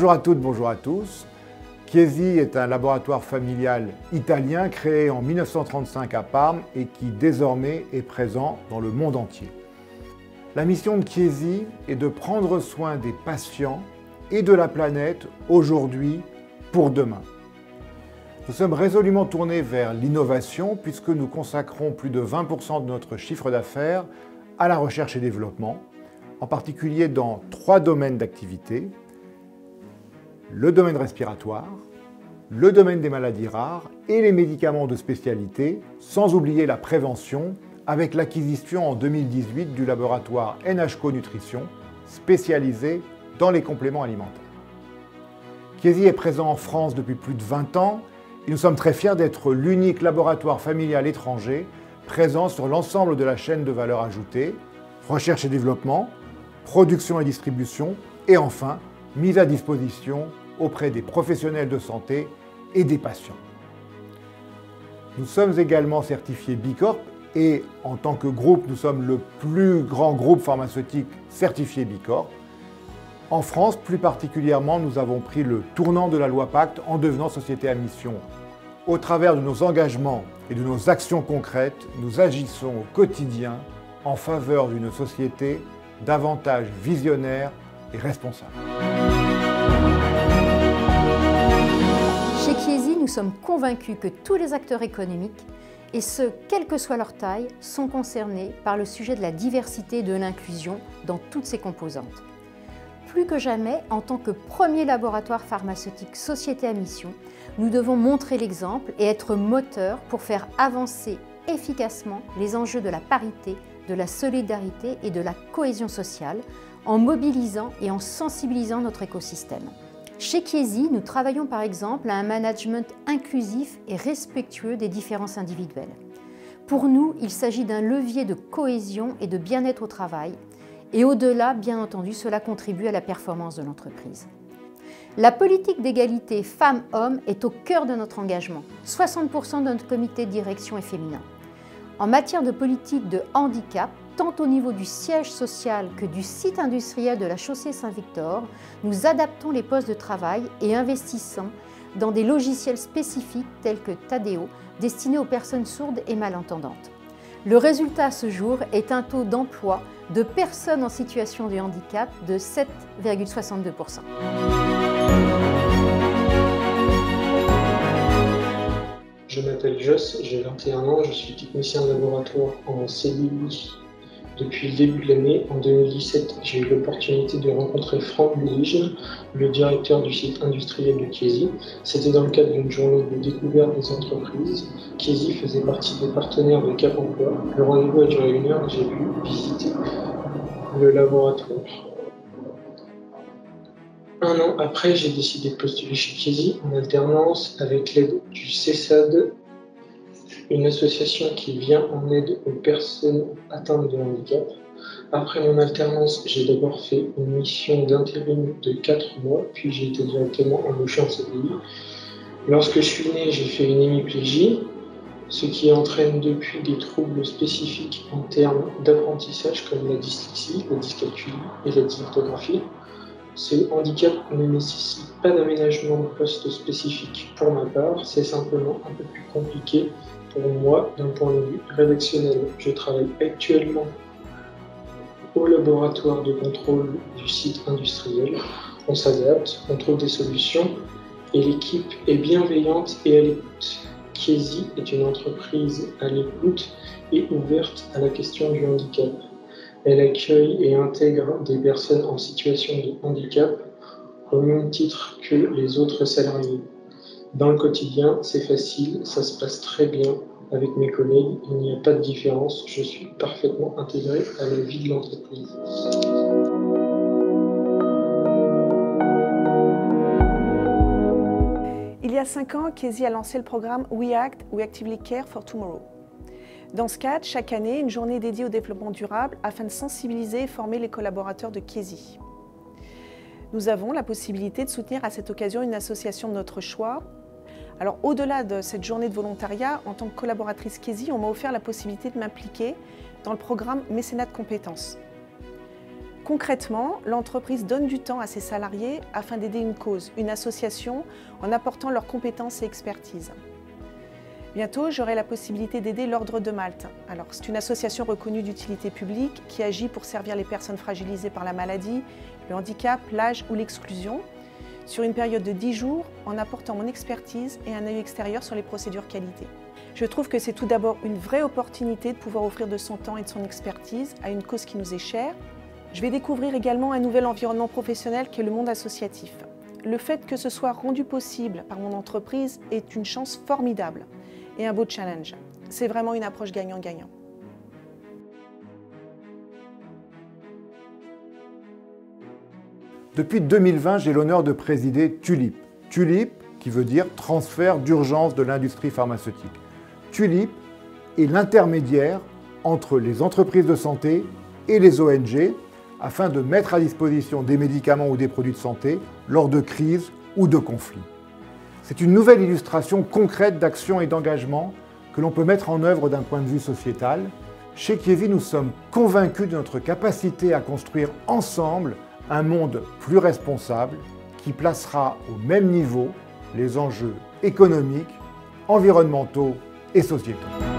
Bonjour à toutes, bonjour à tous. Chiesi est un laboratoire familial italien créé en 1935 à Parme et qui désormais est présent dans le monde entier. La mission de Chiesi est de prendre soin des patients et de la planète aujourd'hui pour demain. Nous sommes résolument tournés vers l'innovation puisque nous consacrons plus de 20% de notre chiffre d'affaires à la recherche et développement, en particulier dans 3 domaines d'activité: le domaine respiratoire, le domaine des maladies rares et les médicaments de spécialité, sans oublier la prévention avec l'acquisition en 2018 du laboratoire NHCO Nutrition, spécialisé dans les compléments alimentaires. Chiesi est présent en France depuis plus de 20 ans et nous sommes très fiers d'être l'unique laboratoire familial étranger présent sur l'ensemble de la chaîne de valeur ajoutée, recherche et développement, production et distribution et enfin mise à disposition auprès des professionnels de santé et des patients. Nous sommes également certifiés Bicorp et en tant que groupe, nous sommes le plus grand groupe pharmaceutique certifié Bicorp. En France, plus particulièrement, nous avons pris le tournant de la loi Pacte en devenant société à mission. Au travers de nos engagements et de nos actions concrètes, nous agissons au quotidien en faveur d'une société davantage visionnaire et responsable. Chez Chiesi, nous sommes convaincus que tous les acteurs économiques, et ce, quelle que soit leur taille, sont concernés par le sujet de la diversité et de l'inclusion dans toutes ses composantes. Plus que jamais, en tant que premier laboratoire pharmaceutique société à mission, nous devons montrer l'exemple et être moteur pour faire avancer efficacement les enjeux de la parité, de la solidarité et de la cohésion sociale, en mobilisant et en sensibilisant notre écosystème. Chez Chiesi, nous travaillons par exemple à un management inclusif et respectueux des différences individuelles. Pour nous, il s'agit d'un levier de cohésion et de bien-être au travail, et au-delà, bien entendu, cela contribue à la performance de l'entreprise. La politique d'égalité femmes-hommes est au cœur de notre engagement. 60% de notre comité de direction est féminin. En matière de politique de handicap, tant au niveau du siège social que du site industriel de la chaussée Saint-Victor, nous adaptons les postes de travail et investissons dans des logiciels spécifiques tels que Tadeo, destinés aux personnes sourdes et malentendantes. Le résultat à ce jour est un taux d'emploi de personnes en situation de handicap de 7,62%. Je m'appelle Joss, j'ai 21 ans, je suis technicien de laboratoire en CDI depuis le début de l'année. En 2017, j'ai eu l'opportunité de rencontrer Franck Boulige, le directeur du site industriel de Chiesi. C'était dans le cadre d'une journée de découverte des entreprises. Chiesi faisait partie des partenaires de Cap Emploi. Le rendez-vous a duré 1 heure et j'ai pu visiter le laboratoire. 1 an après, j'ai décidé de postuler chez Chiesi en alternance avec l'aide du CESAD, une association qui vient en aide aux personnes atteintes de handicap. Après mon alternance, j'ai d'abord fait une mission d'intérim de 4 mois, puis j'ai été directement embauché en CDI. Lorsque je suis né, j'ai fait une hémiplégie, ce qui entraîne depuis des troubles spécifiques en termes d'apprentissage comme la dyslexie, la dyscalculie et la dysorthographie. Ce handicap ne nécessite pas d'aménagement de poste spécifique pour ma part, c'est simplement un peu plus compliqué pour moi d'un point de vue rédactionnel. Je travaille actuellement au laboratoire de contrôle du site industriel. On s'adapte, on trouve des solutions et l'équipe est bienveillante et à l'écoute. Chiesi est une entreprise à l'écoute et ouverte à la question du handicap. Elle accueille et intègre des personnes en situation de handicap au même titre que les autres salariés. Dans le quotidien, c'est facile, ça se passe très bien avec mes collègues, il n'y a pas de différence, je suis parfaitement intégré à la vie de l'entreprise. Il y a 5 ans, Chiesi a lancé le programme We Act, We Actively Care for Tomorrow. Dans ce cadre, chaque année, une journée dédiée au développement durable afin de sensibiliser et former les collaborateurs de Chiesi. Nous avons la possibilité de soutenir à cette occasion une association de notre choix. Alors, au-delà de cette journée de volontariat, en tant que collaboratrice Chiesi, on m'a offert la possibilité de m'impliquer dans le programme Mécénat de compétences. Concrètement, l'entreprise donne du temps à ses salariés afin d'aider une cause, une association, en apportant leurs compétences et expertise. Bientôt, j'aurai la possibilité d'aider l'Ordre de Malte. Alors, c'est une association reconnue d'utilité publique qui agit pour servir les personnes fragilisées par la maladie, le handicap, l'âge ou l'exclusion, sur une période de 10 jours, en apportant mon expertise et un œil extérieur sur les procédures qualité. Je trouve que c'est tout d'abord une vraie opportunité de pouvoir offrir de son temps et de son expertise à une cause qui nous est chère. Je vais découvrir également un nouvel environnement professionnel qui est le monde associatif. Le fait que ce soit rendu possible par mon entreprise est une chance formidable et un beau challenge. C'est vraiment une approche gagnant-gagnant. Depuis 2020, j'ai l'honneur de présider TULIP. TULIP, qui veut dire transfert d'urgence de l'industrie pharmaceutique. TULIP est l'intermédiaire entre les entreprises de santé et les ONG afin de mettre à disposition des médicaments ou des produits de santé lors de crises ou de conflits. C'est une nouvelle illustration concrète d'action et d'engagement que l'on peut mettre en œuvre d'un point de vue sociétal. Chez Chiesi, nous sommes convaincus de notre capacité à construire ensemble un monde plus responsable qui placera au même niveau les enjeux économiques, environnementaux et sociétaux.